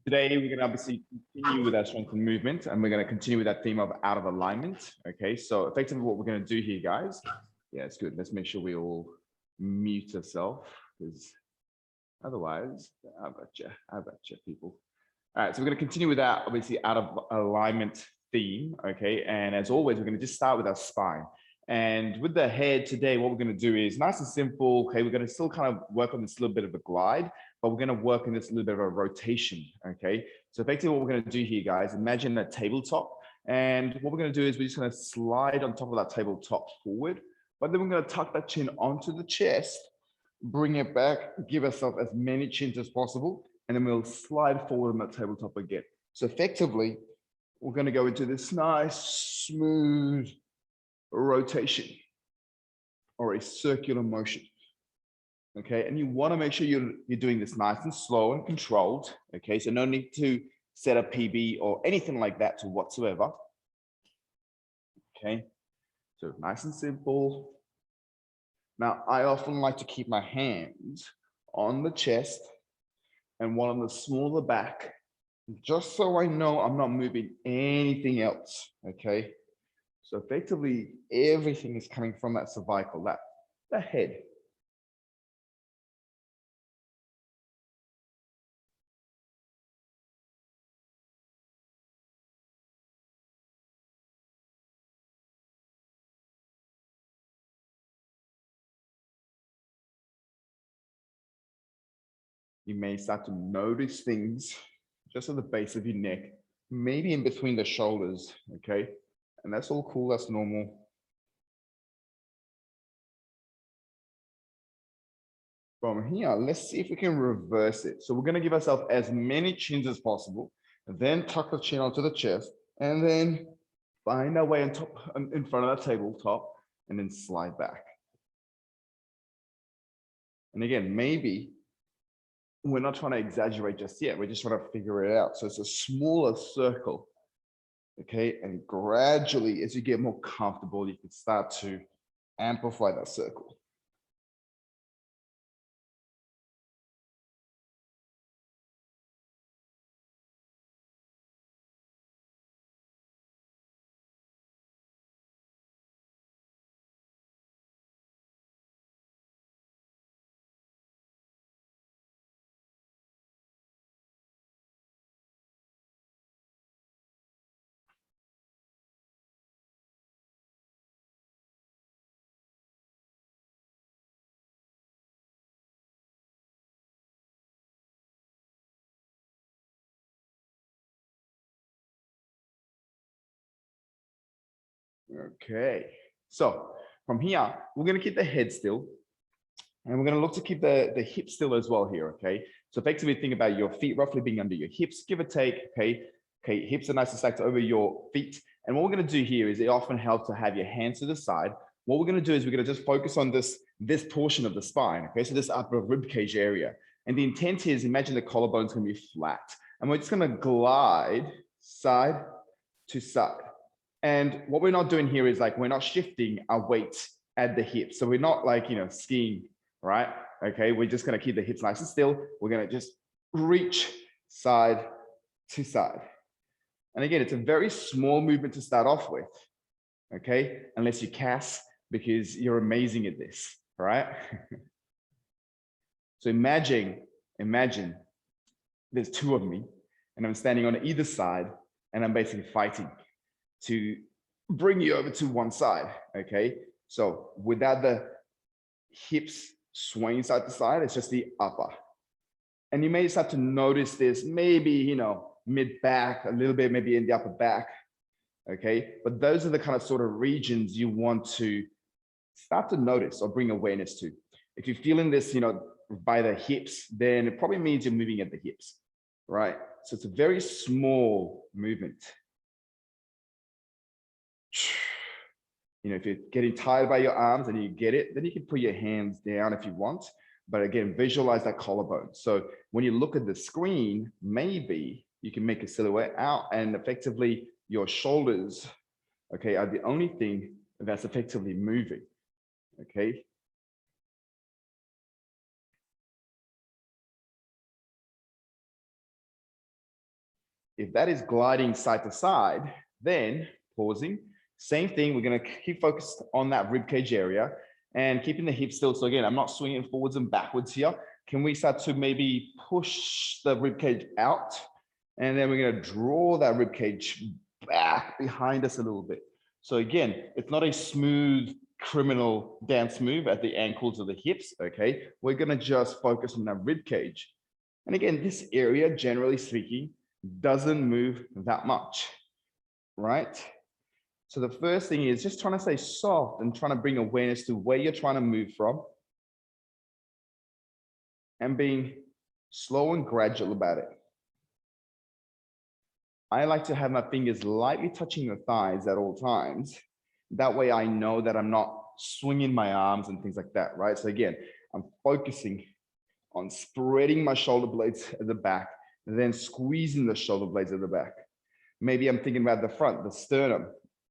Today, we're going to obviously continue with our strength and movement, and we're going to continue with that theme of out of alignment. Okay, so effectively what we're going to do here, guys. Yeah, it's good. Let's make sure we all mute ourselves, because otherwise, I bet you, people. All right, so we're going to continue with that, obviously, out of alignment theme. Okay, and as always, we're going to just start with our spine. And with the head today, what we're going to do is nice and simple. Okay, we're going to still kind of work on this little bit of a glide, but we're going to work on this little bit of a rotation. Okay, so effectively what we're going to do here, guys, imagine a tabletop. And what we're going to do is we're just going to slide on top of that tabletop forward, but then we're going to tuck that chin onto the chest, bring it back, give ourselves as many chins as possible, and then we'll slide forward on that tabletop again. So effectively, we're going to go into this nice, smooth rotation or a circular motion. Okay, and you want to make sure you're doing this nice and slow and controlled. Okay, so no need to set a PB or anything like that to whatsoever. Okay, so nice and simple. Now, I often like to keep my hands on the chest and one on the smaller back, just so I know I'm not moving anything else. Okay, so effectively everything is coming from that cervical, the head. You may start to notice things just at the base of your neck, maybe in between the shoulders, okay? And that's all cool, that's normal. From here, let's see if we can reverse it. So we're gonna give ourselves as many chins as possible, and then tuck the chin onto the chest, and then find our way in front of that tabletop, and then slide back. And again, maybe we're not trying to exaggerate just yet. We're just trying to figure it out. So it's a smaller circle, okay? And gradually, as you get more comfortable, you can start to amplify that circle. Okay, so from here, we're going to keep the head still, and we're going to look to keep the hips still as well here, okay? So effectively think about your feet roughly being under your hips, give or take, okay? Okay, hips are nice and stacked over your feet. And what we're going to do here is it often helps to have your hands to the side. What we're going to do is we're going to just focus on this portion of the spine, okay? So this upper rib cage area. And the intent is, imagine the collarbone's going to be flat. And we're just going to glide side to side. And what we're not doing here is like, we're not shifting our weight at the hips. So we're not like, skiing, right? Okay, we're just gonna keep the hips nice and still. We're gonna just reach side to side. And again, it's a very small movement to start off with, okay? Unless you cast, because you're amazing at this, right? So imagine there's two of me and I'm standing on either side and I'm basically fighting to bring you over to one side, okay? So without the hips swaying side to side, it's just the upper. And you may start to notice this maybe, mid-back, a little bit maybe in the upper back, okay? But those are the kind of sort of regions you want to start to notice or bring awareness to. If you're feeling this, by the hips, then it probably means you're moving at the hips, right? So it's a very small movement. If you're getting tired by your arms and you get it, then you can put your hands down if you want. But again, visualize that collarbone. So when you look at the screen, maybe you can make a silhouette out and effectively your shoulders, okay, are the only thing that's effectively moving, okay? If that is gliding side to side, then pausing, same thing, we're gonna keep focused on that rib cage area and keeping the hips still. So again, I'm not swinging forwards and backwards here. Can we start to maybe push the rib cage out? And then we're gonna draw that rib cage back behind us a little bit. So again, it's not a smooth criminal dance move at the ankles or the hips, okay? We're gonna just focus on that rib cage. And again, this area, generally speaking, doesn't move that much, right? So the first thing is just trying to stay soft and trying to bring awareness to where you're trying to move from and being slow and gradual about it. I like to have my fingers lightly touching the thighs at all times. That way I know that I'm not swinging my arms and things like that, right? So again, I'm focusing on spreading my shoulder blades at the back and then squeezing the shoulder blades at the back. Maybe I'm thinking about the front, the sternum,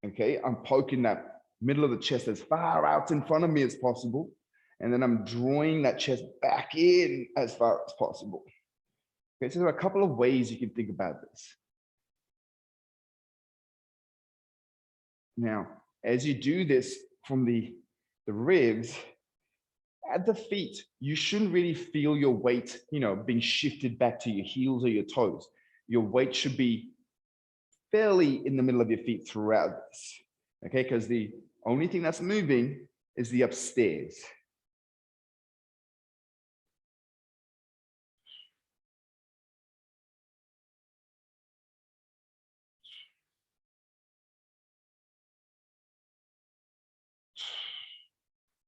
okay? I'm poking that middle of the chest as far out in front of me as possible. And then I'm drawing that chest back in as far as possible. Okay, so there are a couple of ways you can think about this. Now, as you do this from the ribs, at the feet, you shouldn't really feel your weight, being shifted back to your heels or your toes. Your weight should be fairly in the middle of your feet throughout this, okay? Because the only thing that's moving is the upstairs.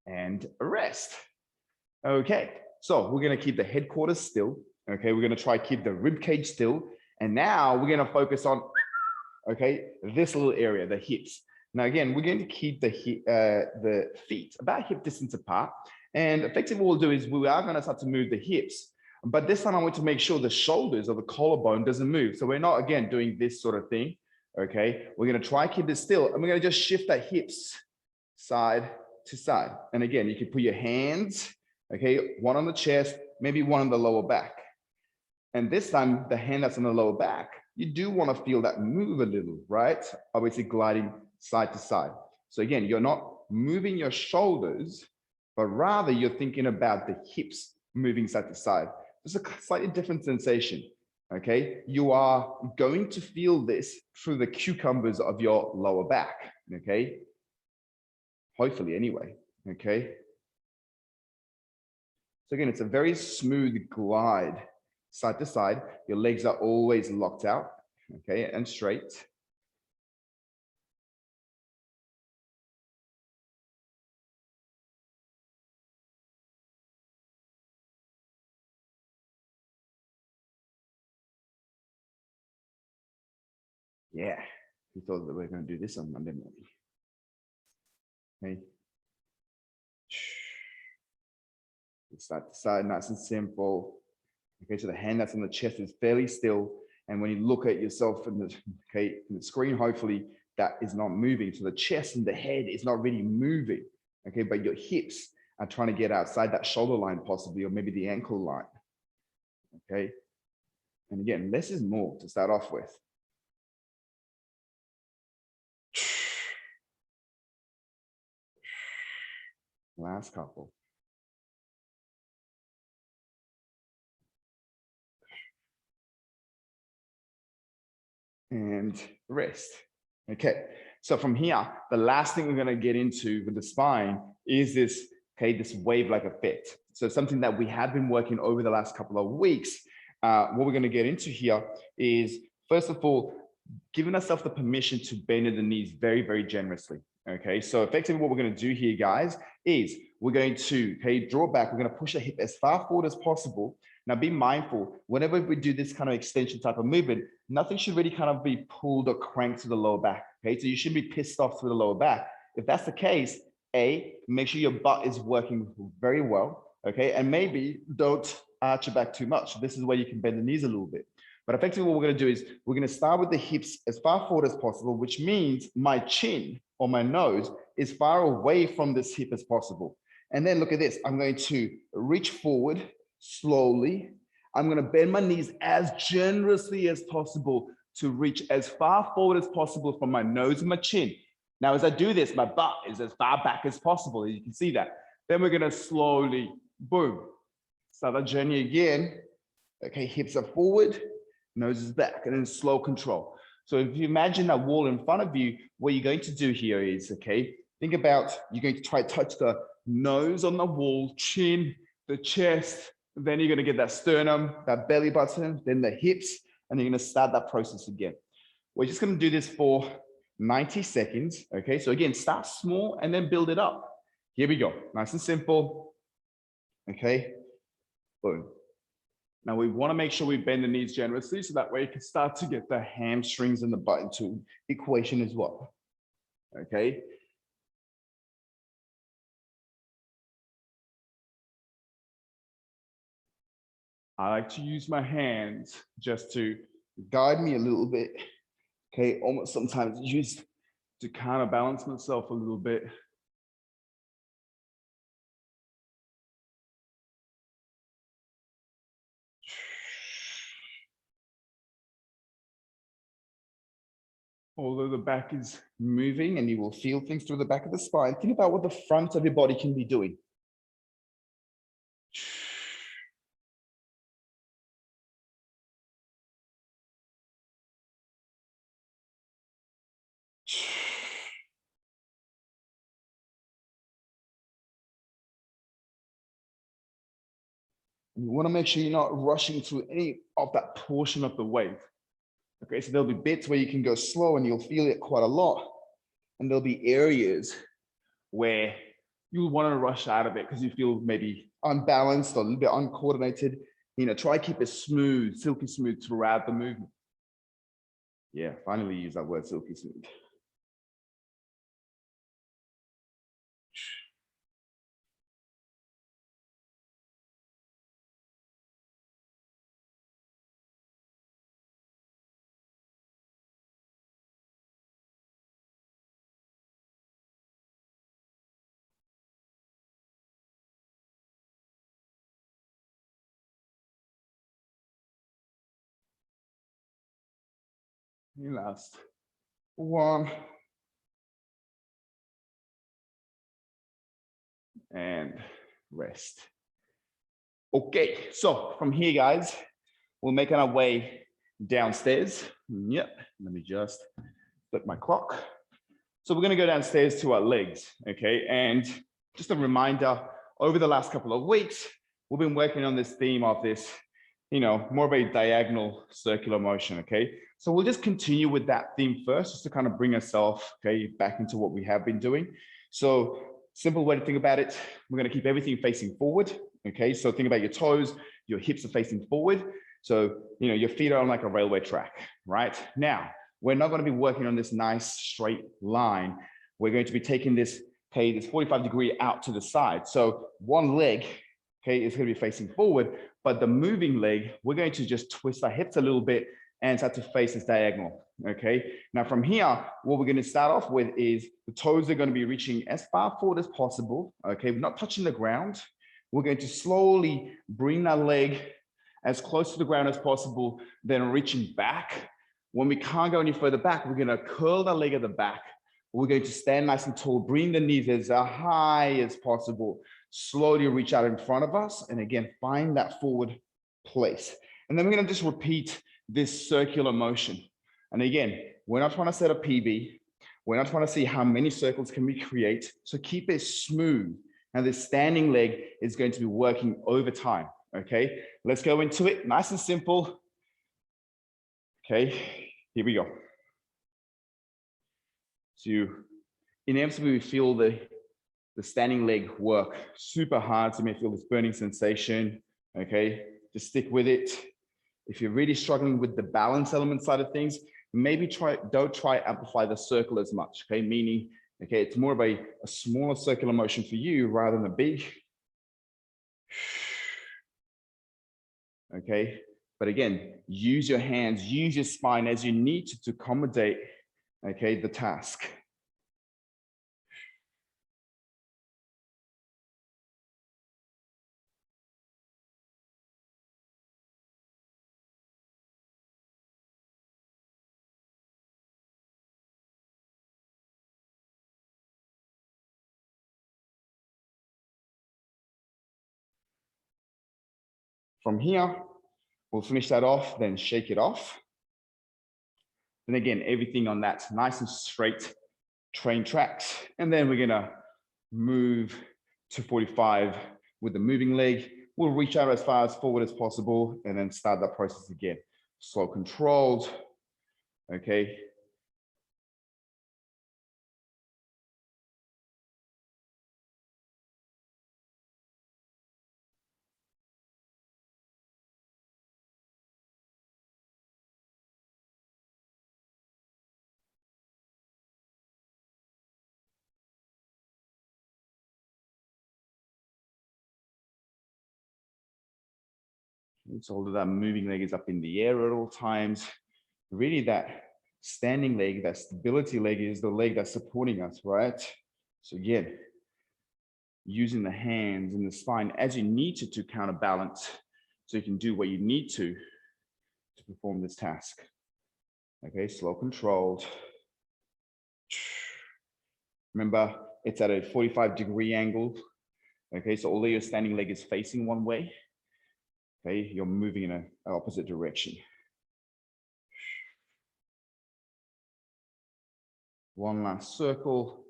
And rest. Okay, so we're gonna keep the headquarters still. Okay, we're gonna try keep the rib cage still. And now we're gonna focus on, okay, this little area, the hips. Now again, we're going to keep the feet about hip distance apart. And effectively what we'll do is we are gonna start to move the hips. But this time I want to make sure the shoulders or the collarbone doesn't move. So we're not, again, doing this sort of thing. Okay, we're gonna try keep this still. And we're gonna just shift the hips side to side. And again, you can put your hands, okay, one on the chest, maybe one on the lower back. And this time, the hand that's on the lower back, you do want to feel that move a little, right? Obviously gliding side to side. So again, you're not moving your shoulders, but rather you're thinking about the hips moving side to side. It's a slightly different sensation, okay? You are going to feel this through the cucumbers of your lower back, okay? Hopefully anyway, okay? So again, it's a very smooth glide, side to side. Your legs are always locked out, okay, and straight. Yeah, we thought that we were going to do this on Monday morning. Okay. Side to side, nice and simple. Okay, so the hand that's on the chest is fairly still. And when you look at yourself in the screen, hopefully that is not moving. So the chest and the head is not really moving. Okay, but your hips are trying to get outside that shoulder line possibly, or maybe the ankle line. Okay. And again, less is more to start off with. Last couple. And rest. Okay, so from here, the last thing we're going to get into with the spine is this, okay, this wave-like effect. So something that we have been working over the last couple of weeks. What we're going to get into here is, first of all, giving ourselves the permission to bend at the knees very, very generously. Okay, so effectively what we're going to do here, guys, is we're going to, okay, draw back. We're going to push the hip as far forward as possible. Now be mindful, whenever we do this kind of extension type of movement, nothing should really kind of be pulled or cranked to the lower back. Okay, so you shouldn't be pissed off through the lower back. If that's the case, make sure your butt is working very well. Okay, and maybe don't arch your back too much. This is where you can bend the knees a little bit. But effectively what we're going to do is we're going to start with the hips as far forward as possible, which means my chin or my nose is far away from this hip as possible. And then look at this. I'm going to reach forward slowly. I'm going to bend my knees as generously as possible to reach as far forward as possible from my nose and my chin. Now, as I do this, my butt is as far back as possible. You can see that. Then we're gonna slowly, boom, start that journey again. Okay, hips are forward, nose is back, and then slow control. So if you imagine that wall in front of you, what you're going to do here is, okay, think about, you're going to try to touch the nose on the wall, chin, the chest, then you're going to get that sternum, that belly button, then the hips, and you're going to start that process again. We're just going to do this for 90 seconds. Okay, so again, start small and then build it up. Here we go, nice and simple. Okay, boom. Now we want to make sure we bend the knees generously so that way you can start to get the hamstrings and the butt into equation as well. Okay. I like to use my hands just to guide me a little bit. Okay, almost sometimes used to counterbalance myself a little bit. Although the back is moving and you will feel things through the back of the spine, think about what the front of your body can be doing. You want to make sure you're not rushing through any of that portion of the wave. Okay, so there'll be bits where you can go slow and you'll feel it quite a lot. And there'll be areas where you'll want to rush out of it because you feel maybe unbalanced or a little bit uncoordinated. You know, try to keep it smooth, silky smooth throughout the movement. Yeah, finally use that word, silky smooth. Last one. And rest. Okay, so from here, guys, we're making our way downstairs. Yep, let me just flip my clock. So we're gonna go downstairs to our legs, okay? And just a reminder, over the last couple of weeks, we've been working on this theme of this, you know, more of a diagonal circular motion, okay? So we'll just continue with that theme first, just to kind of bring ourselves, okay, back into what we have been doing. So simple way to think about it, we're gonna keep everything facing forward, okay? So think about your toes, your hips are facing forward. So, you know, your feet are on like a railway track, right? Now, we're not going to be working on this nice straight line. We're going to be taking this, okay, this 45-degree out to the side. So one leg, okay, is going to be facing forward, but the moving leg, we're going to just twist our hips a little bit and start to face this diagonal, okay? Now from here, what we're going to start off with is the toes are going to be reaching as far forward as possible, okay? We're not touching the ground. We're going to slowly bring that leg as close to the ground as possible, then reaching back. When we can't go any further back, we're gonna curl the leg at the back. We're going to stand nice and tall, bring the knees as high as possible, slowly reach out in front of us, and again, find that forward place. And then we're gonna just repeat this circular motion. And again, we're not trying to set a PB. We're not trying to see how many circles can we create. So keep it smooth. Now this standing leg is going to be working over time, okay? Let's go into it, nice and simple. Okay, here we go. So inevitably we feel the standing leg work super hard. So you may feel this burning sensation, okay? Just stick with it. If you're really struggling with the balance element side of things, maybe don't try amplify the circle as much, okay? Meaning, okay, it's more of a smaller circular motion for you rather than a big. Okay, but again, use your hands, use your spine as you need to accommodate, okay, the task. From here, we'll finish that off, then shake it off. And again, everything on that nice and straight train tracks. And then we're gonna move to 45 with the moving leg. We'll reach out as far as forward as possible and then start that process again. Slow, controlled, okay? So all of that moving leg is up in the air at all times. Really that standing leg, that stability leg is the leg that's supporting us, right? So again, using the hands and the spine as you need to counterbalance so you can do what you need to perform this task. Okay, slow, controlled. Remember, it's at a 45-degree angle. Okay, so although your standing leg is facing one way, okay, you're moving in an opposite direction. One last circle,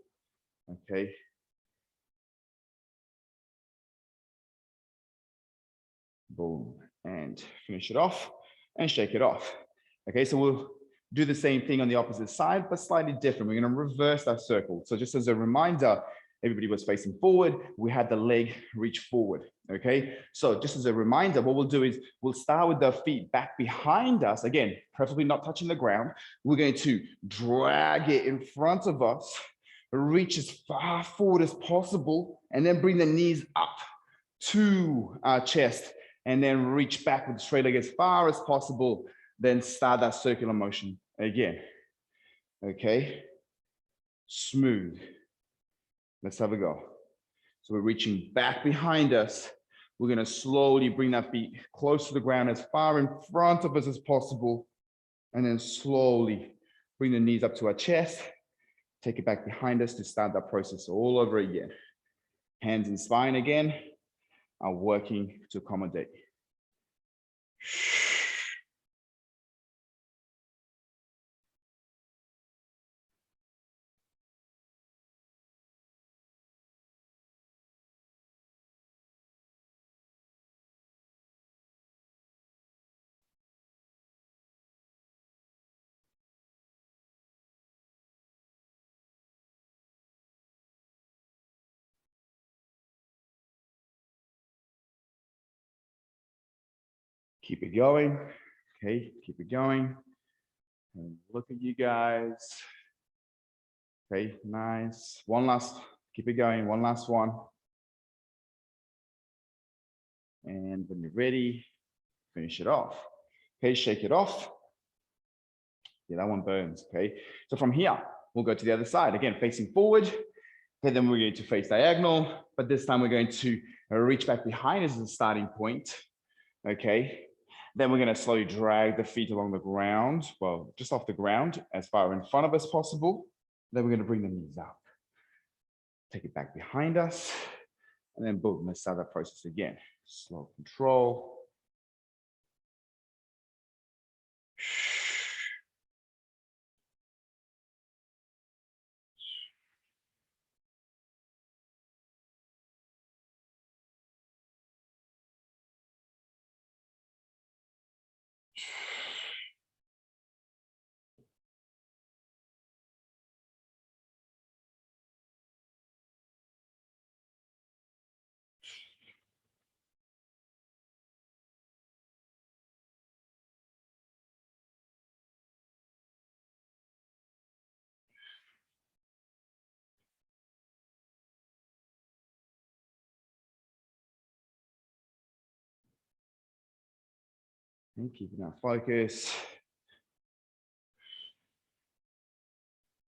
okay. Boom, and finish it off and shake it off. Okay, so we'll do the same thing on the opposite side, but slightly different. We're gonna reverse that circle. So just as a reminder, everybody was facing forward, we had the leg reach forward, okay? So just as a reminder, what we'll do is we'll start with the feet back behind us, again, preferably not touching the ground. We're going to drag it in front of us, reach as far forward as possible, and then bring the knees up to our chest, and then reach back with the straight leg as far as possible, then start that circular motion again, okay? Smooth. Let's have a go. So we're reaching back behind us. We're gonna slowly bring that feet close to the ground as far in front of us as possible, and then slowly bring the knees up to our chest, take it back behind us to start that process all over again. Hands and spine again are working to accommodate. Keep it going. Okay, keep it going. And look at you guys. Okay, nice. One last, keep it going. One last one. And when you're ready, finish it off. Okay, shake it off. Yeah, that one burns, okay? So from here, we'll go to the other side. Again, facing forward. Okay, then we're going to face diagonal, but this time we're going to reach back behind us as a starting point. Okay, then we're going to slowly drag the feet along the ground, well, just off the ground, as far in front of us as possible. Then we're going to bring the knees up. Take it back behind us, and then boom, let's start that process again. Slow control. And keeping our focus.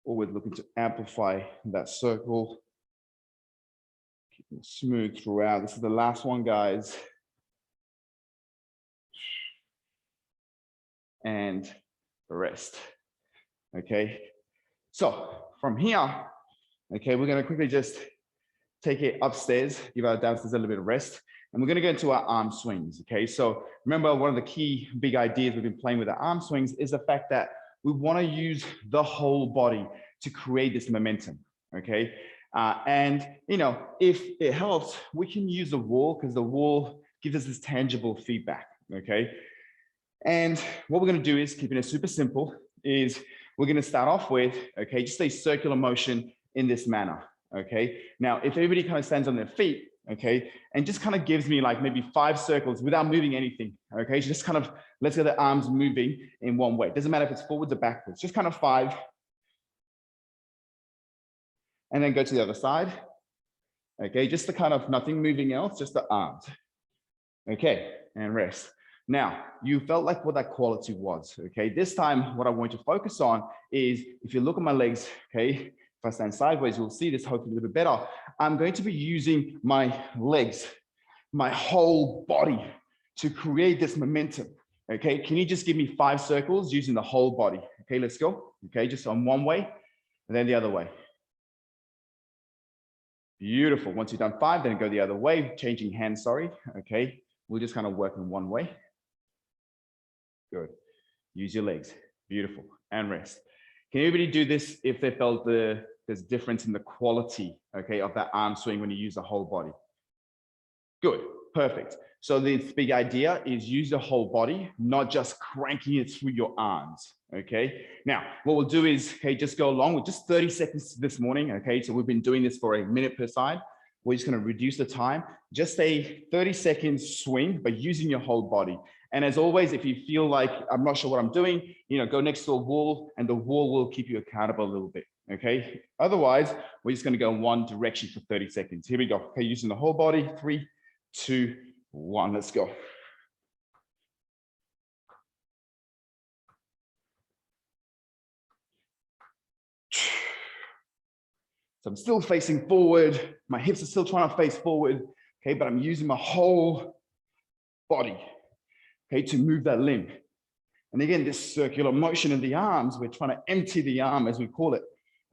Always looking to amplify that circle. Keeping it smooth throughout. This is the last one, guys. And the rest. Okay. So from here, okay, we're going to quickly just take it upstairs, give our downstairs a little bit of rest. And we're going to go into our arm swings. Okay, so remember, one of the key big ideas we've been playing with the arm swings is the fact that we want to use the whole body to create this momentum. Okay, and you know, if it helps, we can use the wall because the wall gives us this tangible feedback. Okay, and what we're going to do is, keeping it super simple, is we're going to start off with, okay, just a circular motion in this manner. Okay, now if everybody kind of stands on their feet, okay, and just kind of gives me like maybe 5 circles without moving anything. Okay, so just kind of let's get the arms moving in one way. Doesn't matter if it's forwards or backwards, just kind of 5. And then go to the other side. Okay, just the kind of nothing moving else, just the arms. Okay, and rest. Now, you felt like what that quality was. Okay, this time what I want you to focus on is, if you look at my legs, okay, if I stand sideways, you'll see this hopefully a little bit better. I'm going to be using my legs, my whole body to create this momentum. Okay, can you just give me 5 circles using the whole body? Okay, let's go. Okay, just on one way and then the other way. Beautiful. Once you've done 5, then go the other way, changing hands, sorry. Okay, we'll just kind of work in one way. Good. Use your legs. Beautiful. And rest. Can everybody do this if they felt there's difference in the quality, okay, of that arm swing when you use the whole body? Good. Perfect. So the big idea is use the whole body, not just cranking it through your arms. Okay. Now, what we'll do is, okay, just go along with just 30 seconds this morning. Okay. So we've been doing this for a minute per side. We're just going to reduce the time. Just a 30-second swing, but using your whole body. And as always, if you feel like I'm not sure what I'm doing, you know, go next to a wall and the wall will keep you accountable a little bit. Okay. Otherwise, we're just going to go in one direction for 30 seconds. Here we go. Okay. Using the whole body. 3, 2, 1. Let's go. So I'm still facing forward. My hips are still trying to face forward. Okay, but I'm using my whole body, okay, to move that limb. And again, this circular motion in the arms, we're trying to empty the arm, as we call it.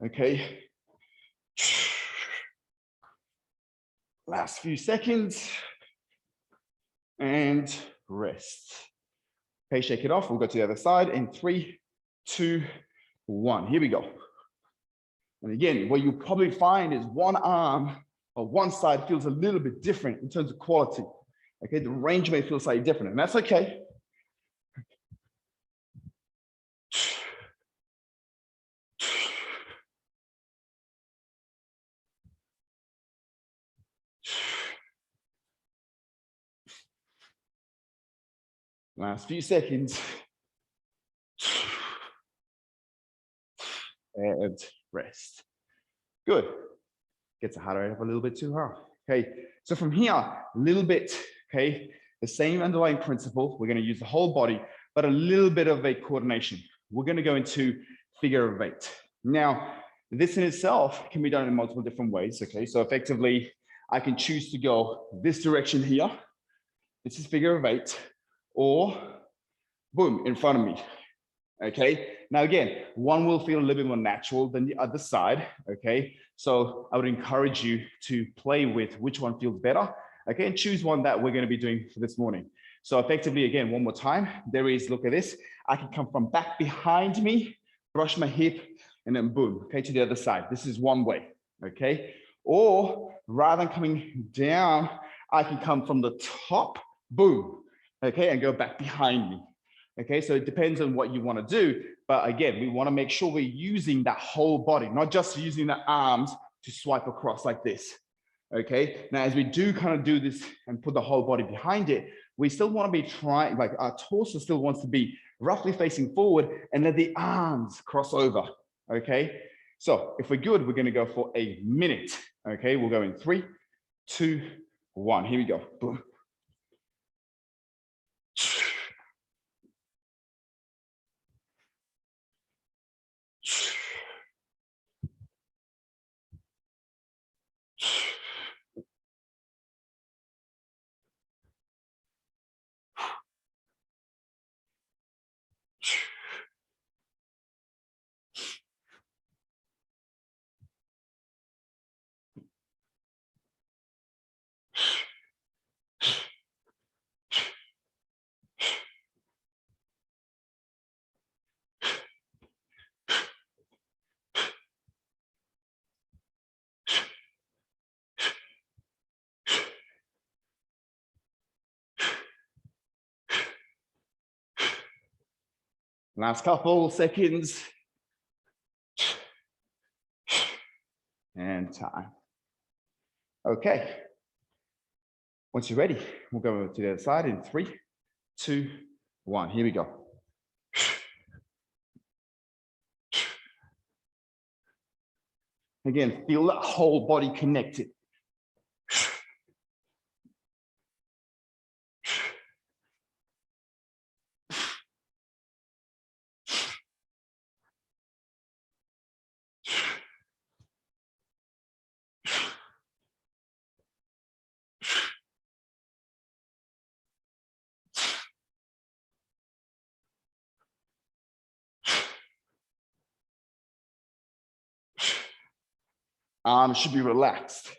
Okay. Last few seconds. And rest. Okay, shake it off. We'll go to the other side in 3, 2, 1. Here we go. And again, what you'll probably find is one arm or one side feels a little bit different in terms of quality. Okay, the range may feel slightly different, and that's okay. Last few seconds. And rest. Good. Gets the heart rate up a little bit too high. Okay, so from here, a little bit, okay, the same underlying principle. We're going to use the whole body, but a little bit of a coordination. We're going to go into figure of 8. Now, this in itself can be done in multiple different ways. Okay, so effectively, I can choose to go this direction here. This is figure of 8, or boom, in front of me. Okay, now again, one will feel a little bit more natural than the other side. Okay, so I would encourage you to play with which one feels better. Okay, and choose one that we're going to be doing for this morning. So effectively, again, one more time, there is, look at this. I can come from back behind me, brush my hip, and then boom, okay, to the other side. This is one way, okay? Or rather than coming down, I can come from the top, boom, okay, and go back behind me. Okay, so it depends on what you want to do. But again, we want to make sure we're using that whole body, not just using the arms to swipe across like this. Okay, now as we do kind of do this and put the whole body behind it, we still want to be trying, like our torso still wants to be roughly facing forward and let the arms cross over. Okay, so if we're good, we're going to go for a minute. Okay, we'll go in 3, 2, 1. Here we go. Boom. Last couple seconds. And time. Okay. Once you're ready, we'll go to the other side in 3, 2, 1. Here we go. Again, feel that whole body connected. Arms should be relaxed.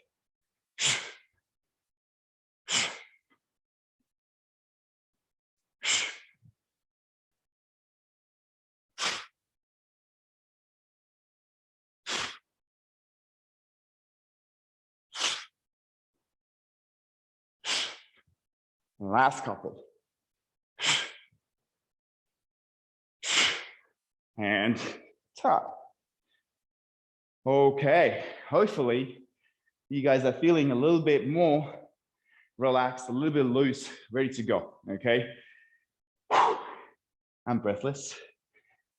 Last couple. And top. Okay, hopefully you guys are feeling a little bit more relaxed, a little bit loose, ready to go, okay? I'm breathless.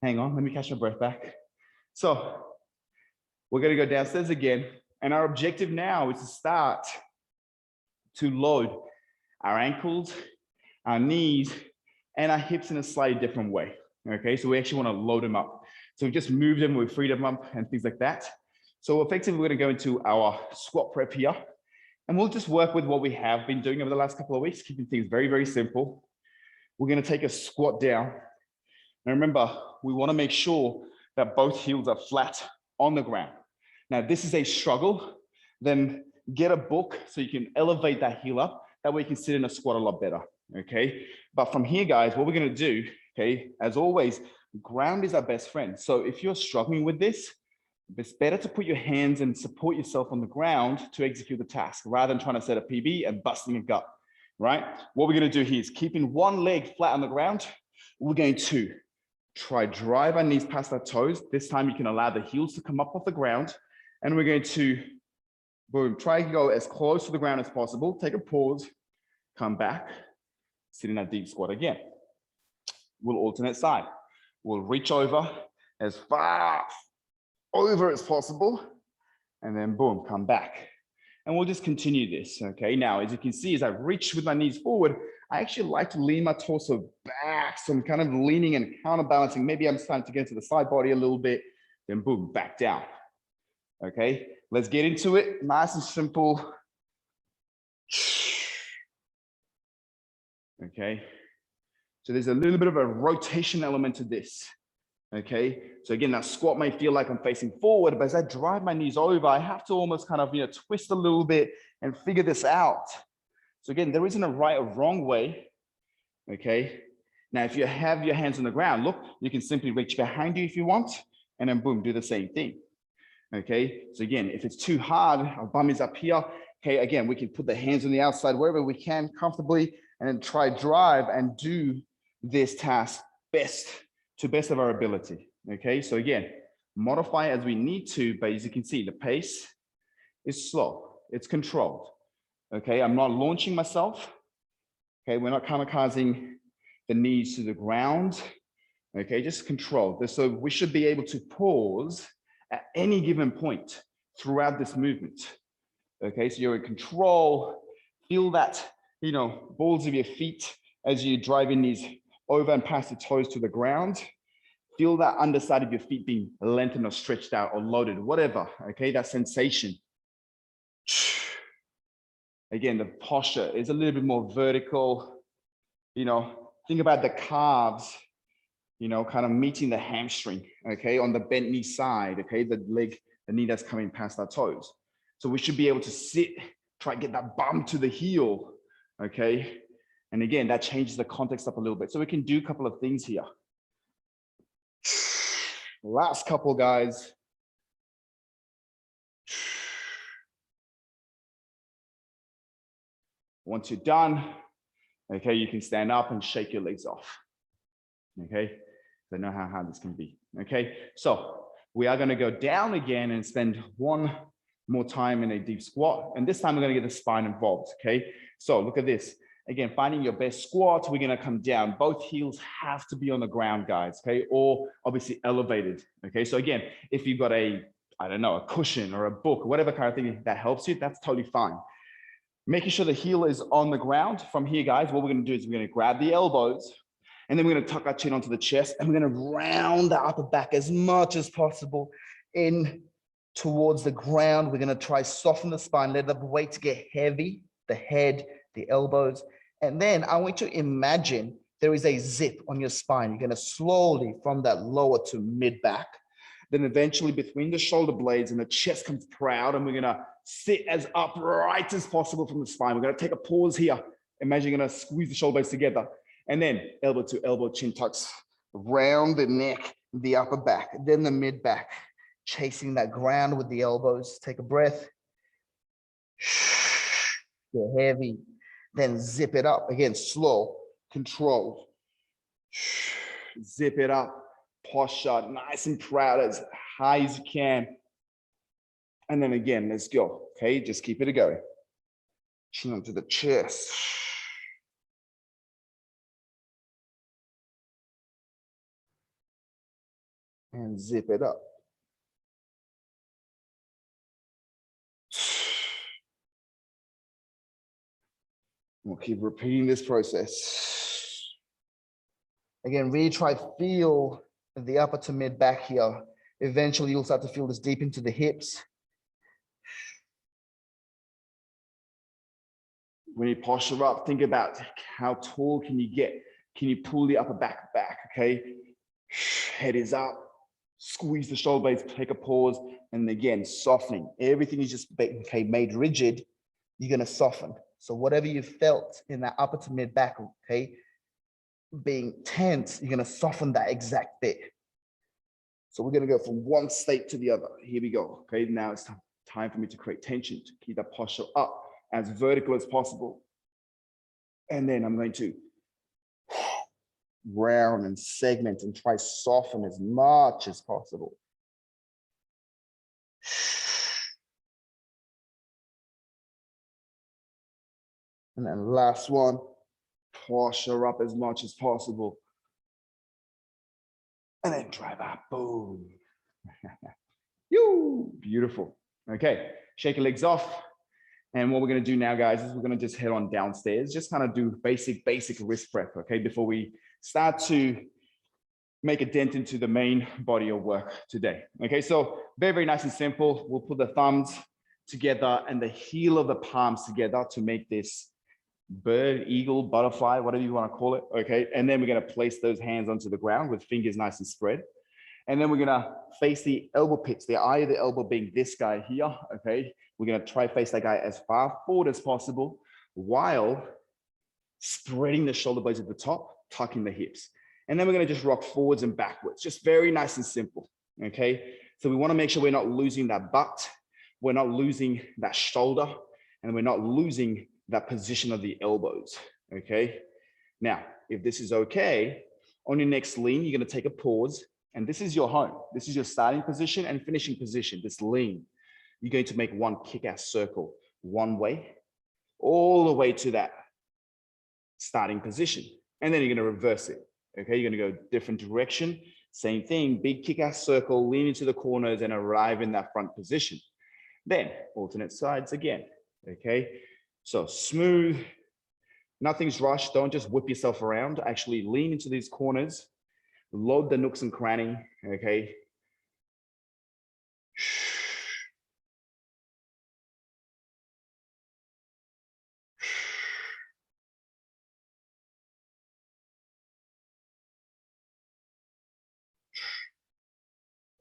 Hang on, let me catch my breath back. So we're gonna go downstairs again, and our objective now is to start to load our ankles, our knees, and our hips in a slightly different way, okay? So we actually wanna load them up. So we just move them, we free them up and things like that. So effectively, we're gonna go into our squat prep here, and we'll just work with what we have been doing over the last couple of weeks, keeping things very, very simple. We're gonna take a squat down. Now remember, we wanna make sure that both heels are flat on the ground. Now, if this is a struggle, then get a book so you can elevate that heel up. That way you can sit in a squat a lot better, okay? But from here, guys, what we're gonna do, okay, as always, ground is our best friend. So if you're struggling with this, it's better to put your hands and support yourself on the ground to execute the task rather than trying to set a PB and busting a gut, right? What we're gonna do here is keeping one leg flat on the ground. We're going to try drive our knees past our toes. This time you can allow the heels to come up off the ground, and we're going to, boom, try and go as close to the ground as possible. Take a pause, come back, sit in that deep squat again. We'll alternate side. We'll reach over as far over as possible, and then boom, come back. And we'll just continue this, okay? Now, as you can see, as I reach with my knees forward, I actually like to lean my torso back. So I'm kind of leaning and counterbalancing. Maybe I'm starting to get into the side body a little bit, then boom, back down. Okay, let's get into it. Nice and simple. Okay, so there's a little bit of a rotation element to this. Okay, so again, that squat may feel like I'm facing forward, but as I drive my knees over, I have to almost kind of, twist a little bit and figure this out. So again, there isn't a right or wrong way. Okay, now if you have your hands on the ground, look, you can simply reach behind you if you want, and then boom, do the same thing. Okay, so again, if it's too hard, our bum is up here. Okay, again, we can put the hands on the outside wherever we can comfortably, and then try drive and do this task to best of our ability. Okay, so again, modify as we need to, but as you can see, the pace is slow, it's controlled. Okay, I'm not launching myself. Okay, we're not kamikazing the knees to the ground. Okay, just controlled. So we should be able to pause at any given point throughout this movement. Okay, so you're in control. Feel that, balls of your feet as you drive your knees over and past the toes to the ground. Feel that underside of your feet being lengthened or stretched out or loaded, whatever, okay, that sensation. Again, the posture is a little bit more vertical. Think about the calves, kind of meeting the hamstring, okay, on the bent knee side, okay, the knee that's coming past our toes. So we should be able to sit, try to get that bum to the heel, okay? And again, that changes the context up a little bit. So we can do a couple of things here. Last couple, guys. Once you're done, okay, you can stand up and shake your legs off, okay? I know how hard this can be. Okay, so we are going to go down again and spend one more time in a deep squat. And this time we're going to get the spine involved. Okay, so look at this. Again, finding your best squat, we're going to come down. Both heels have to be on the ground, guys. Okay, or obviously elevated. Okay, so again, if you've got a, I don't know, a cushion or a book, or whatever kind of thing that helps you, that's totally fine. Making sure the heel is on the ground. From here, guys, what we're going to do is we're going to grab the elbows, and then we're going to tuck our chin onto the chest, and we're going to round the upper back as much as possible in towards the ground. We're going to try soften the spine, let the weight get heavy, the head, the elbows. And then I want you to imagine there is a zip on your spine. You're going to slowly from that lower to mid back. Then eventually between the shoulder blades and the chest comes proud, and we're going to sit as upright as possible from the spine. We're going to take a pause here. Imagine you're going to squeeze the shoulder blades together. And then elbow to elbow, chin tucks, round the neck, the upper back, then the mid back, chasing that ground with the elbows. Take a breath. Get heavy. Then zip it up. Again, slow, controlled. Zip it up. Posture, nice and proud, as high as you can. And then again, let's go. Okay, just keep it going. Chin onto the chest. And zip it up. We'll keep repeating this process. Again, really try to feel the upper to mid back here. Eventually, you'll start to feel this deep into the hips. When you posture up, think about how tall can you get? Can you pull the upper back, okay? Head is up, squeeze the shoulder blades, take a pause, and again, softening. Everything is just made rigid, you're gonna soften. So whatever you felt in that upper to mid back, okay, being tense, you're gonna soften that exact bit. So we're gonna go from one state to the other. Here we go, okay? Now it's time for me to create tension, to keep that posture up as vertical as possible. And then I'm going to round and segment and try soften as much as possible. And then last one, posture up as much as possible. And then drive up, boom. Beautiful. Okay, shake your legs off. And what we're gonna do now, guys, is we're gonna just head on downstairs, just kind of do basic wrist prep, okay, before we start to make a dent into the main body of work today. Okay, so very nice and simple. We'll put the thumbs together and the heel of the palms together to make this bird, eagle, butterfly, whatever you want to call it, okay? And then we're going to place those hands onto the ground with fingers nice and spread. And then we're going to face the elbow pits, the eye of the elbow being this guy here, okay? We're going to try face that guy as far forward as possible while spreading the shoulder blades at the top, tucking the hips. And then we're going to just rock forwards and backwards, just very nice and simple, okay? So we want to make sure we're not losing that butt, we're not losing that shoulder, and we're not losing that position of the elbows, okay? Now, if this is okay, on your next lean, you're gonna take a pause, and this is your home. This is your starting position and finishing position, this lean. You're going to make one kick-ass circle, one way, all the way to that starting position. And then you're gonna reverse it, okay? You're gonna go different direction, same thing, big kick-ass circle, lean into the corners and arrive in that front position. Then alternate sides again, okay? So smooth, nothing's rushed. Don't just whip yourself around. Actually lean into these corners, load the nooks and cranny, okay?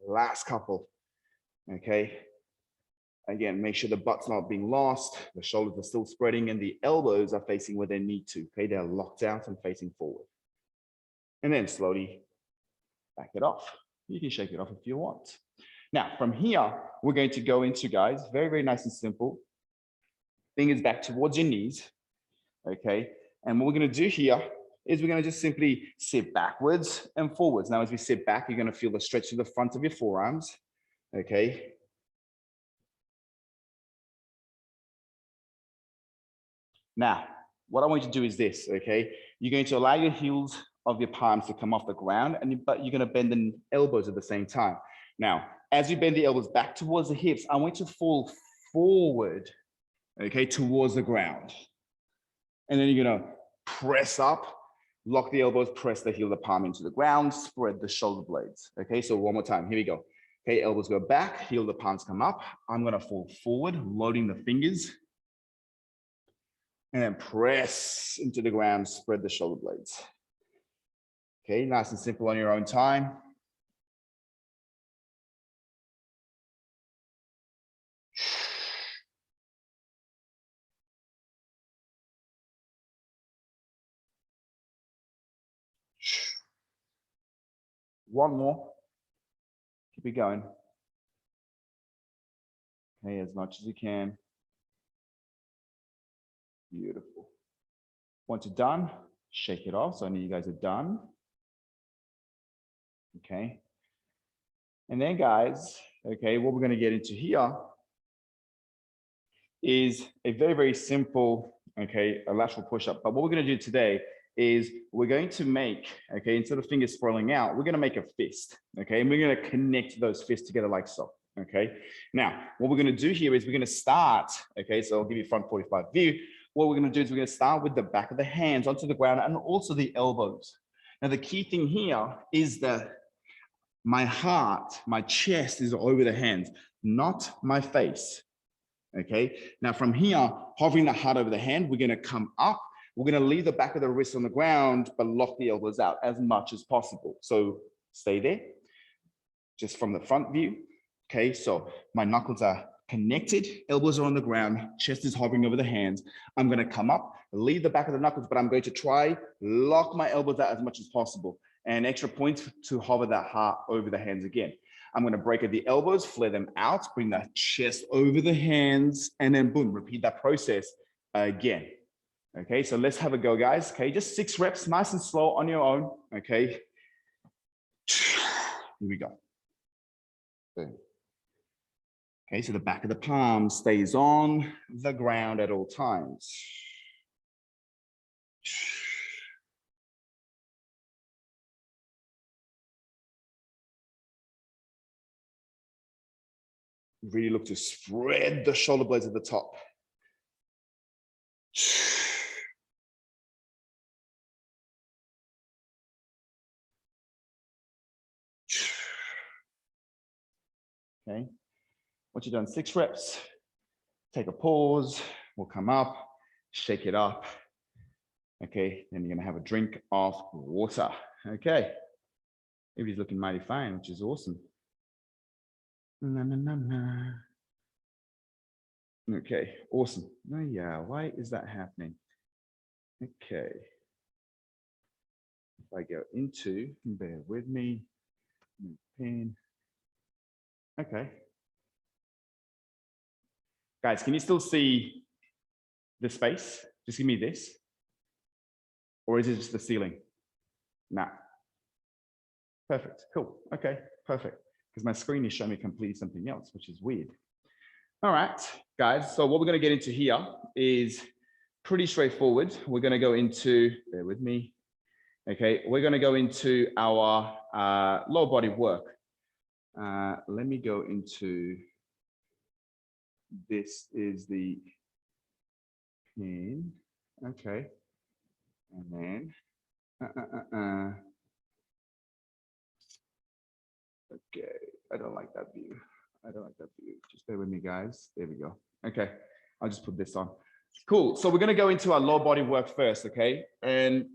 Last couple, okay? Again, make sure the butt's not being lost, the shoulders are still spreading, and the elbows are facing where they need to, okay? They're locked out and facing forward. And then slowly back it off. You can shake it off if you want. Now, from here, we're going to go into, guys, very nice and simple. Fingers back towards your knees, okay? And what we're gonna do here is we're going to just simply sit backwards and forwards. Now, as we sit back, you're going to feel the stretch to the front of your forearms. Okay. Now, what I want you to do is this, okay? You're going to allow your heels of your palms to come off the ground, but you're going to bend the elbows at the same time. Now, as you bend the elbows back towards the hips, I want you to fall forward, okay, towards the ground. And then you're going to press up, lock the elbows, press the heel of the palm into the ground, spread the shoulder blades. Okay, so one more time, here we go. Okay, elbows go back, heel of the palms come up. I'm going to fall forward, loading the fingers. And then press into the ground, spread the shoulder blades. Okay, nice and simple on your own time. One more. Keep it going. Okay, as much as you can. Beautiful. Once you're done, shake it off. So I know you guys are done. Okay. And then guys, okay, what we're going to get into here is a very, very simple, okay, a lateral push-up. But what we're going to do today is we're going to make, okay, instead of fingers sprawling out, we're going to make a fist, okay? And we're going to connect those fists together like so, okay? Now, what we're going to do here is we're going to start, okay, so I'll give you front 45 view. What we're going to do is we're going to start with the back of the hands onto the ground and also the elbows. Now, the key thing here is that my heart, my chest is over the hands, not my face, okay? Now, from here, hovering the heart over the hand, we're going to come up. We're going to leave the back of the wrist on the ground, but lock the elbows out as much as possible. So stay there, just from the front view. Okay, so my knuckles are connected, elbows are on the ground, chest is hovering over the hands. I'm going to come up, leave the back of the knuckles, but I'm going to try lock my elbows out as much as possible. And extra points to hover that heart over the hands again. I'm going to break at the elbows, flare them out, bring the chest over the hands, and then boom, repeat that process again. Okay, so let's have a go, guys. Okay, just 6 reps, nice and slow on your own. Okay, here we go. Okay, so the back of the palm stays on the ground at all times. Really look to spread the shoulder blades at the top. Okay, once you've done 6 reps, take a pause, we'll come up, shake it up. Okay, then you're gonna have a drink of water. Okay, everybody's looking mighty fine, which is awesome. Okay, awesome. Oh yeah, why is that happening? Okay. If I go into, bear with me, pen. Okay. Guys, can you still see the space? Just give me this. Or is it just the ceiling? Nah. Perfect, cool, okay, perfect. Because my screen is showing me completely something else, which is weird. All right, guys, so what we're gonna get into here is pretty straightforward. We're gonna go into, bear with me. Okay, we're gonna go into our lower body work. Let me go into, this is the pin, okay. And then, okay, I don't like that view. I don't like that view. Just bear with me, guys. There we go. Okay, I'll just put this on. Cool, so we're gonna go into our lower body work first, okay? And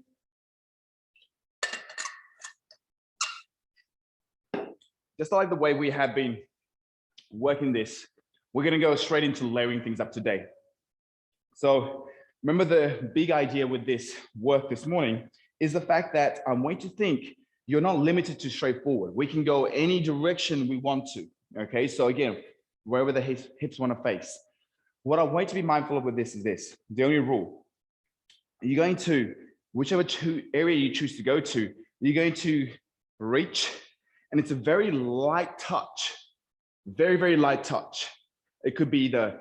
just like the way we have been working this, we're gonna go straight into layering things up today. So remember, the big idea with this work this morning is the fact that I want you to think you're not limited to straightforward. We can go any direction we want to, okay? So again, wherever the hips wanna face. What I want you to be mindful of with this is this, the only rule. You're going to whichever area you choose to go to, you're going to reach, and it's a very light touch, very, very light touch. It could be the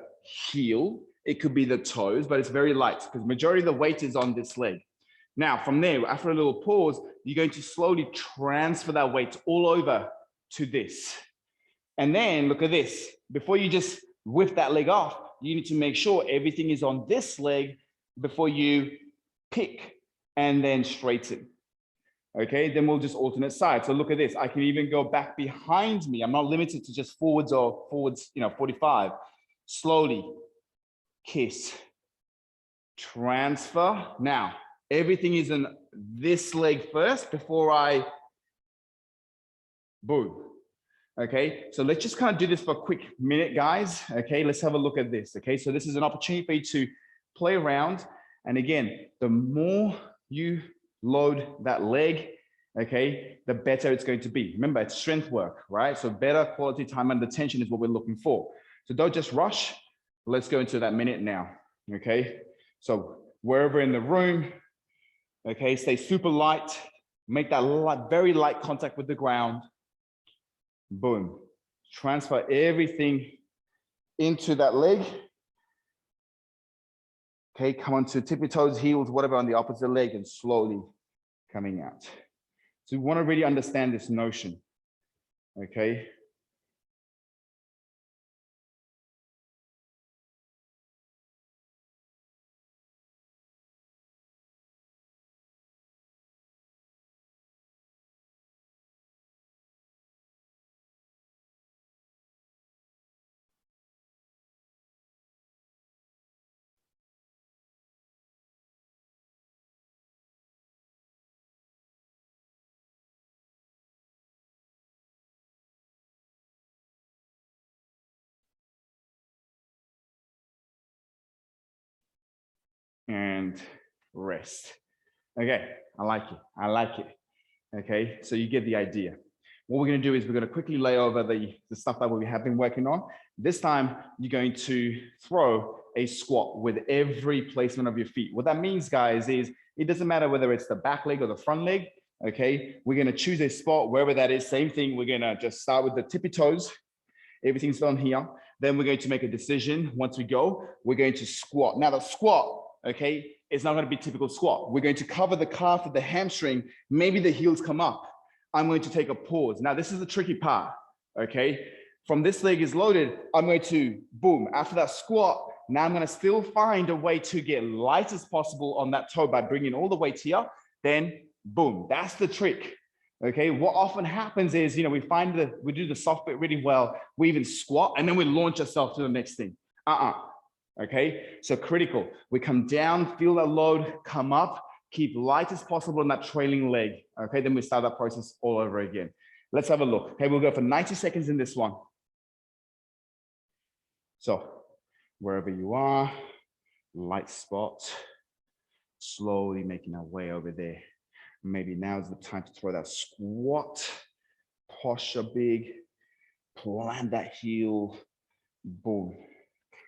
heel, it could be the toes, but it's very light because majority of the weight is on this leg. Now, from there, after a little pause, you're going to slowly transfer that weight all over to this. And then look at this. Before you just whip that leg off, you need to make sure everything is on this leg before you pick and then straighten. Okay, then we'll just alternate sides. So look at this. I can even go back behind me. I'm not limited to just forwards or forwards, 45. Slowly, kiss, transfer. Now, everything is in this leg first before I boom. Okay, so let's just kind of do this for a quick minute, guys. Okay, let's have a look at this. Okay, so this is an opportunity for you to play around. And again, the more you load that leg, okay, the better it's going to be. Remember, it's strength work, right? So better quality time under tension is what we're looking for. So don't just rush. Let's go into that minute now, okay? So wherever in the room, okay, stay super light. Make that very light contact with the ground. Boom. Transfer everything into that leg. Okay, come onto tippy toes, heels, whatever on the opposite leg, and slowly coming out. So we want to really understand this notion. Okay. And rest. Okay, I like it. I like it. Okay, so you get the idea. What we're going to do is we're going to quickly lay over the stuff that we have been working on. This time, you're going to throw a squat with every placement of your feet. What that means, guys, is it doesn't matter whether it's the back leg or the front leg. Okay, we're going to choose a spot wherever that is. Same thing. We're going to just start with the tippy toes. Everything's done here. Then we're going to make a decision. Once we go, we're going to squat. Now the squat, okay, it's not going to be typical squat. We're going to cover the calf with the hamstring. Maybe the heels come up. I'm going to take a pause. Now this is the tricky part, okay? From this leg is loaded, I'm going to boom. After that squat, now I'm going to still find a way to get light as possible on that toe by bringing all the weight here. Then boom, that's the trick. Okay, what often happens is, we find that we do the soft bit really well. We even squat and then we launch ourselves to the next thing. Okay, so critical. We come down, feel that load, come up, keep light as possible on that trailing leg. Okay, then we start that process all over again. Let's have a look. Okay, we'll go for 90 seconds in this one. So wherever you are, light spot, slowly making our way over there. Maybe now is the time to throw that squat, posture big, plant that heel, boom.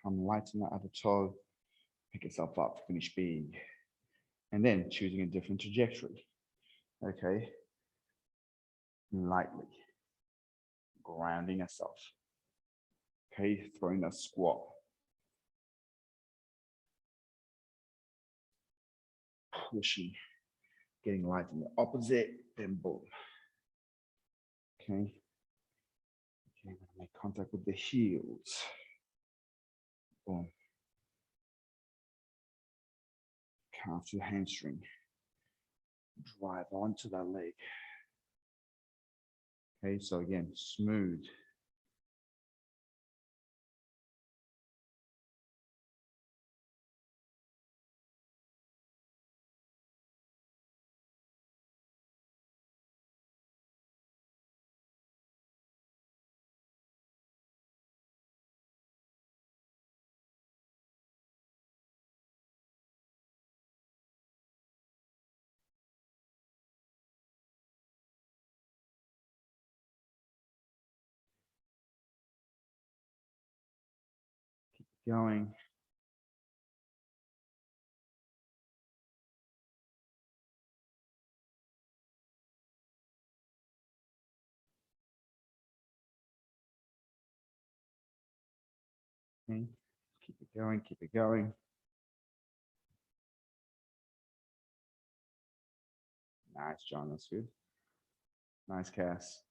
Come light on that other toe, pick yourself up, finish big. And then choosing a different trajectory, okay? Lightly, grounding yourself, okay? Throwing that squat. Pushing, getting light on the opposite, then boom. Okay, make contact with the heels. Boom. Calf to hamstring. Drive onto that leg. Okay, so again, smooth. Going. Okay. Keep it going, keep it going. Nice, John, that's good. Nice, Cass.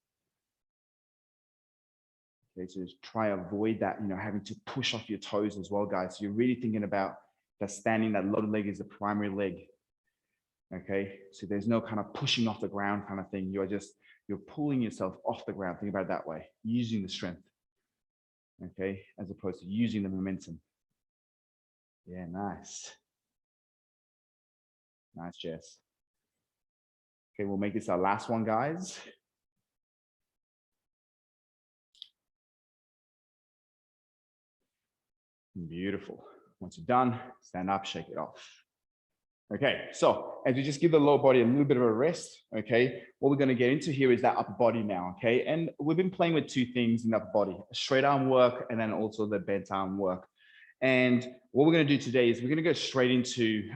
Okay, so just try avoid that, having to push off your toes as well, guys. So you're really thinking about that standing, that loaded leg is the primary leg. Okay, so there's no kind of pushing off the ground kind of thing. You're pulling yourself off the ground. Think about it that way, using the strength. Okay, as opposed to using the momentum. Yeah, nice. Nice, Jess. Okay, we'll make this our last one, guys. Beautiful. Once you're done, stand up, shake it off. Okay, so as we just give the lower body a little bit of a rest, okay, what we're going to get into here is that upper body now, okay? And we've been playing with two things in the upper body, straight arm work and then also the bent arm work. And what we're going to do today is we're going to go straight into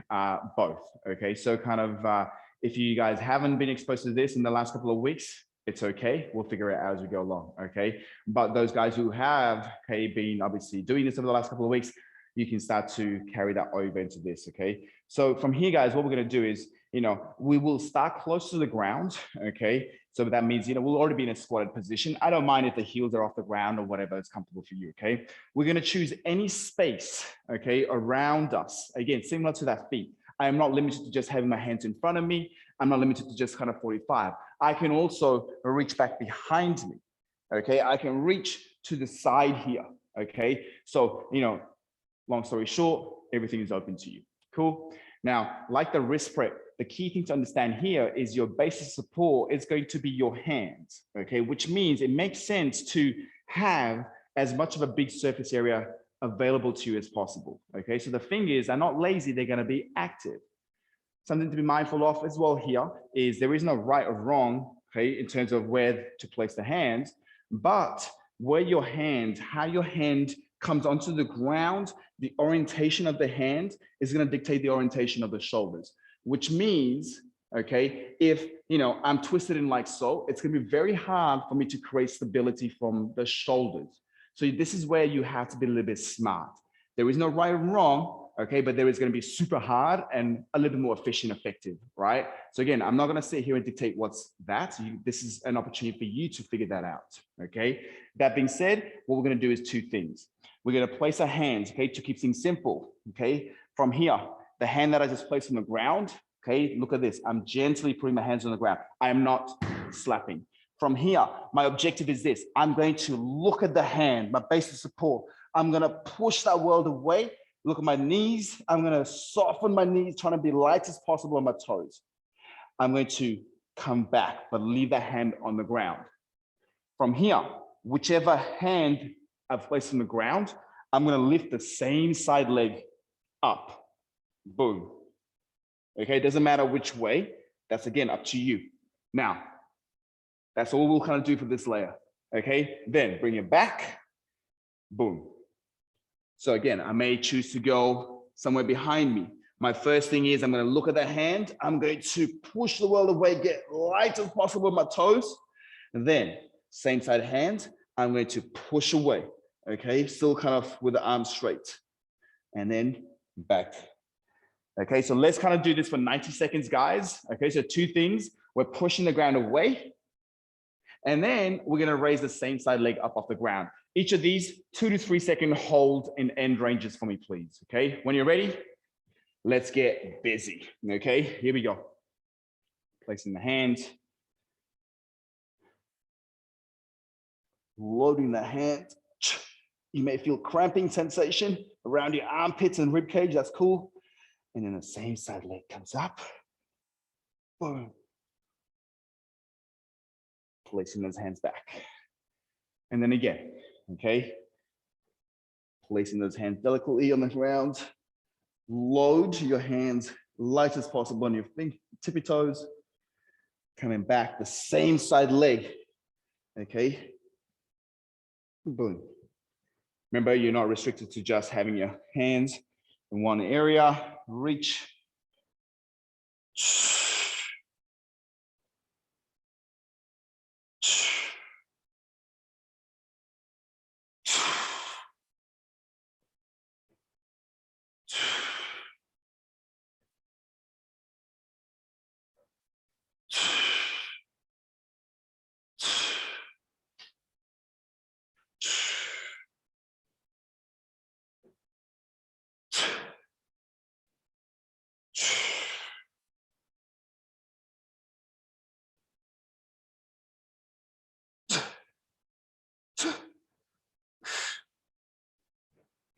both, okay? So kind of if you guys haven't been exposed to this in the last couple of weeks, it's okay. We'll figure it out as we go along, okay? But those guys who have, okay, been obviously doing this over the last couple of weeks, you can start to carry that over into this, okay? So from here, guys, what we're gonna do is, we will start close to the ground, okay? So that means, we'll already be in a squatted position. I don't mind if the heels are off the ground or whatever is comfortable for you, okay? We're gonna choose any space, okay, around us. Again, similar to that feet. I am not limited to just having my hands in front of me. I'm not limited to just kind of 45. I can also reach back behind me, okay? I can reach to the side here, okay? So, long story short, everything is open to you. Cool. Now, like the wrist prep, the key thing to understand here is your base of support is going to be your hands, okay? Which means it makes sense to have as much of a big surface area available to you as possible, okay? So the thing is, they're not lazy, they're gonna be active. Something to be mindful of as well here is there is no right or wrong, okay, in terms of where to place the hands, but where your hand, how your hand comes onto the ground, the orientation of the hand is going to dictate the orientation of the shoulders, which means, okay, if, I'm twisted in like so, it's going to be very hard for me to create stability from the shoulders. So this is where you have to be a little bit smart. There is no right or wrong, okay, but there is going to be super hard and a little bit more efficient, effective, right? So again, I'm not going to sit here and dictate what's that. This is an opportunity for you to figure that out, okay? That being said, what we're going to do is two things. We're going to place our hands, okay, to keep things simple, okay? From here, the hand that I just placed on the ground, okay, look at this. I'm gently putting my hands on the ground. I am not slapping. From here, my objective is this. I'm going to look at the hand, my base of support. I'm going to push that world away. Look at my knees. I'm going to soften my knees, trying to be light as possible on my toes. I'm going to come back, but leave that hand on the ground. From here, whichever hand I've placed on the ground, I'm going to lift the same side leg up. Boom. Okay, it doesn't matter which way. That's, again, up to you. Now, that's all we'll kind of do for this layer. Okay, then bring it back. Boom. So again, I may choose to go somewhere behind me. My first thing is I'm going to look at the hand. I'm going to push the world away, get light as possible with my toes. And then same side hand, I'm going to push away. Okay, still kind of with the arms straight. And then back. Okay, so let's kind of do this for 90 seconds, guys. Okay, so two things. We're pushing the ground away. And then we're going to raise the same side leg up off the ground. Each of these 2 to 3 second hold in end ranges for me, please. Okay, when you're ready, let's get busy. Okay, here we go. Placing the hand. Loading the hand. You may feel cramping sensation around your armpits and rib cage. That's cool. And then the same side leg comes up. Boom. Placing those hands back. And then again, okay? Placing those hands delicately on the ground. Load your hands light as possible on your tippy toes. Coming back, the same side leg, okay? Boom. Remember, you're not restricted to just having your hands in one area. Reach.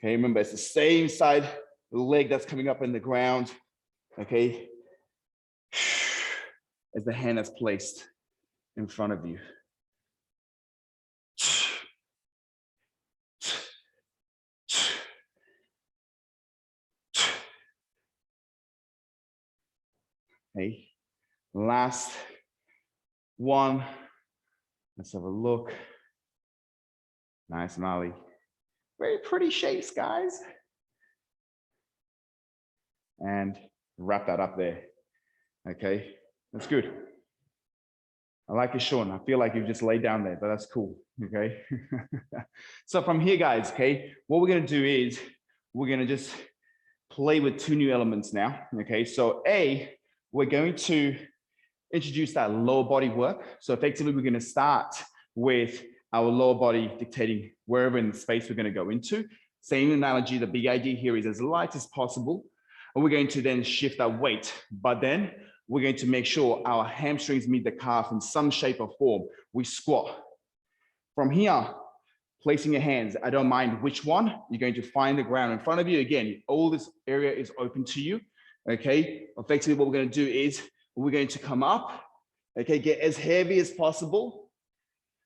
Okay, remember it's the same side leg that's coming up in the ground, okay, as the hand that's placed in front of you. Okay, last one. Let's have a look. Nice, Molly. Very pretty shapes, guys. And wrap that up there. Okay, that's good. I like it, Sean. I feel like you've just laid down there, but that's cool. Okay. So from here, guys, okay, what we're going to do is we're going to just play with two new elements now. Okay, so we're going to introduce that lower body work. So effectively, we're going to start with our lower body dictating wherever in the space we're going to go into. Same analogy, the big idea here is as light as possible. And we're going to then shift our weight, but then we're going to make sure our hamstrings meet the calf in some shape or form. We squat. From here, placing your hands, I don't mind which one, you're going to find the ground in front of you. Again, all this area is open to you. Okay, effectively what we're going to do is we're going to come up, okay, get as heavy as possible.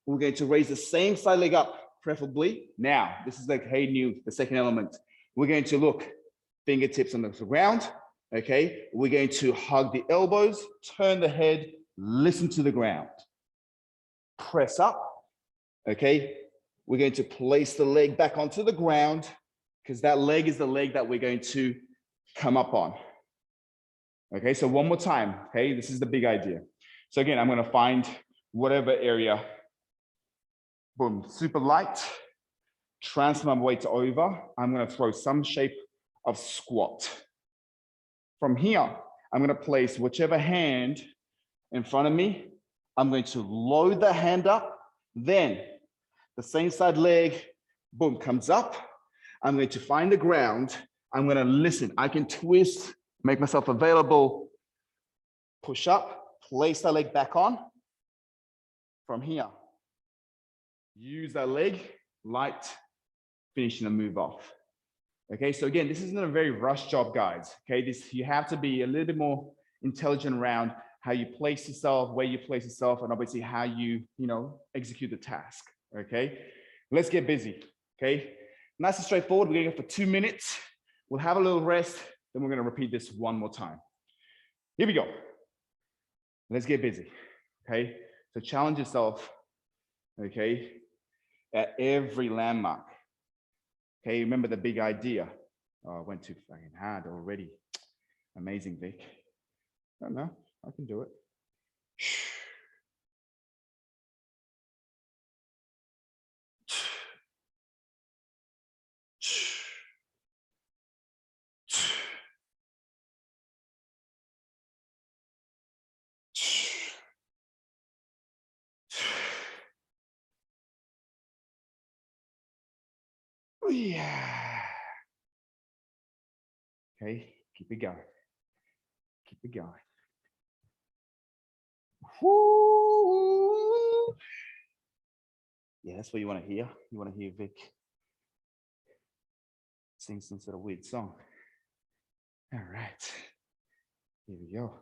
We're going to raise the same side leg up, preferably. Now, this is like, the second element. We're going to look, fingertips on the ground, okay? We're going to hug the elbows, turn the head, listen to the ground. Press up, okay? We're going to place the leg back onto the ground because that leg is the leg that we're going to come up on. Okay, so one more time, okay? This is the big idea. So again, I'm gonna find whatever area, boom, super light, transfer my weight over. I'm gonna throw some shape of squat. From here, I'm gonna place whichever hand in front of me. I'm going to load the hand up, then the same side leg, boom, comes up. I'm going to find the ground. I'm gonna listen. I can twist, make myself available, push up, place that leg back on. From here, use that leg, light, finishing the move off. Okay, so again, this isn't a very rushed job, guys. Okay, you have to be a little bit more intelligent around how you place yourself, where you place yourself, and obviously how you execute the task. Okay, let's get busy. Okay, nice and straightforward. We're gonna go for 2 minutes. We'll have a little rest, then we're gonna repeat this one more time. Here we go. Let's get busy. Okay, so challenge yourself. Okay, at every landmark. Okay, remember the big idea. Oh, I went too fucking hard already. Amazing, Vic. I don't know, I can do it. Yeah. Okay, keep it going. Keep it going. Woo. Yeah, that's what you want to hear. You want to hear Vic sing some sort of weird song. All right, here we go.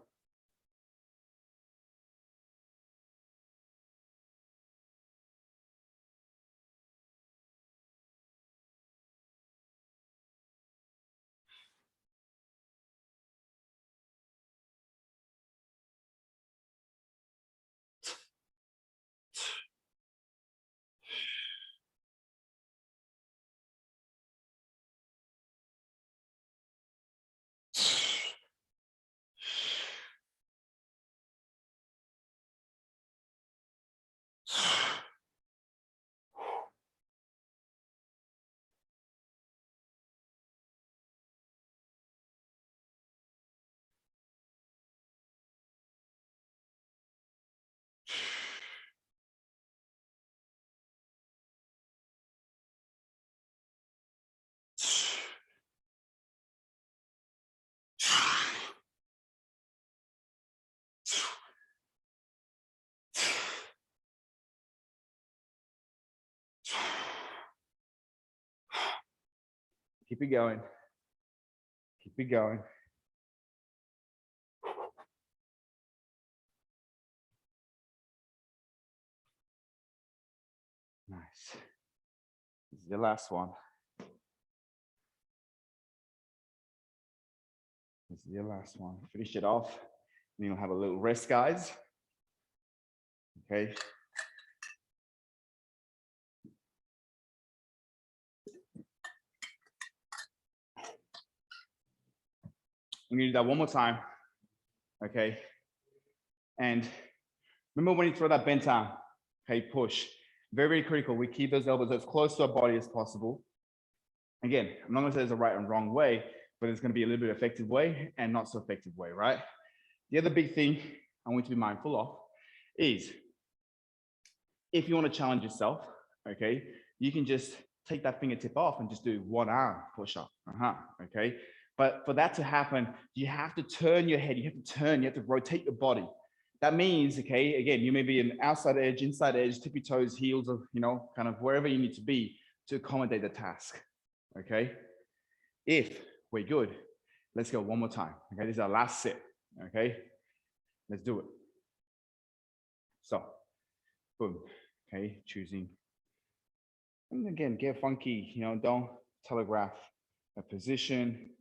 Keep it going. Keep it going. Nice. This is your last one. This is your last one. Finish it off. Then you'll have a little rest, guys. Okay. I'm gonna do that one more time. Okay. And remember when you throw that bent arm, okay, push. Very, very critical. We keep those elbows as close to our body as possible. Again, I'm not gonna say there's a right and wrong way, but there's gonna be a little bit of effective way and not so effective way, right? The other big thing I want you to be mindful of is if you want to challenge yourself, okay, you can just take that fingertip off and just do one arm push-up, okay? But for that to happen, you have to turn your head, you have to rotate your body. That means, okay, again, you may be an outside edge, inside edge, tippy toes, heels, of, you know, kind of wherever you need to be to accommodate the task, okay? If we're good, let's go one more time, okay? This is our last set, okay? Let's do it. So, boom, okay, choosing. And again, get funky, you know, don't telegraph a position.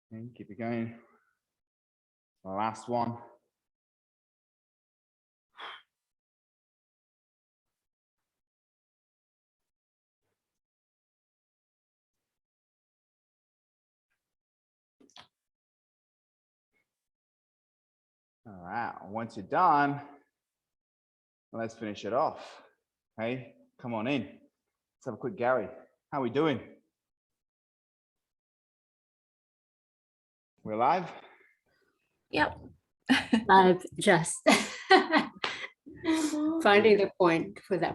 And keep it going. Last one. All right, once you're done, let's finish it off. Okay, come on in. Let's have a quick Gary. How are we doing? We're live? Yep. Live, just finding the point for that